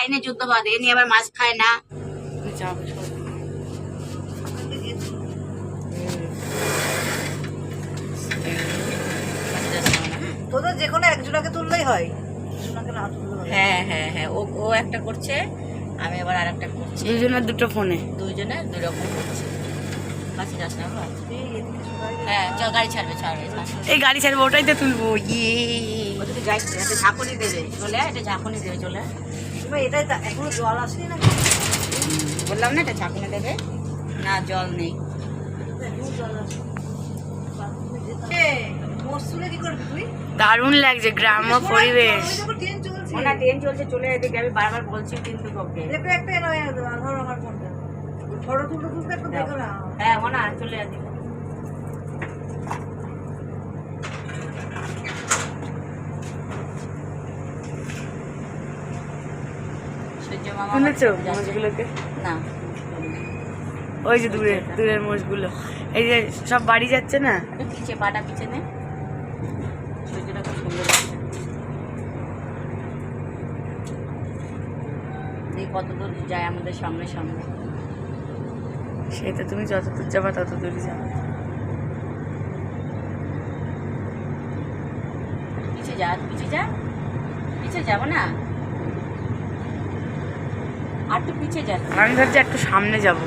লাইনে যুদ্ধ বাঁধে, এ নিয়ে আবার মাছ খায় না। তোদের যে কোনো একজনকে তুললেই হয়, হ্যাঁ হ্যাঁ হ্যাঁ, ও ও একটা করছে, আমি আবার আর একটা করছি। দুজনের দুটো ফোনে, দুইজনে দুই রকম করছি। কাছে যাস না বাবা। হ্যাঁ চল, গাড়ি ছাড়বে ছাড়বে ছাড়বে। এই গাড়ি ছাড়বো, ওটাই তো তুলবো। ইয়ে ওদিকে যাই, একটা ঝাঁকুনি দেবে চলে, একটা ঝাঁকুনি দেবে চলে। এটাই এখনো জল আসেনি না, বললাম না, একটা ঝাঁকুনি দেবে না, জল নেই। মরসুলে কি করবি তুই? দারুণ লাগছে গ্রাম্য পরিবেশ। ট্রেন চলছে, না ট্রেন চলছে, চলে এদিকে। আমি বারবার বলছি কিন্তু ওকে। দেখো একটা ধরো আমার ফোনটা, ফটো তুলতে তুলতে একটু দেখো না। হ্যাঁ মনা চলে এদিকে। সূর্য মামা শুনেছো মোষগুলোকে? না, ওই যে দূরে দূরের মোষগুলো, এই যে সব বাড়ি যাচ্ছে না। একটু পিছে, পাটা পিছে নে। সূর্যটা খুব সুন্দর লাগছে। এই কত দূর যায় আমাদের সামনে সামনে। সেটা তুমি যত দূর যাবা তত দূরই যাবে। পিছে যা, পিছে যা, পিছে যাবো না, আর তো পিছে যা। আমি ভাবছি একটু সামনে যাবো।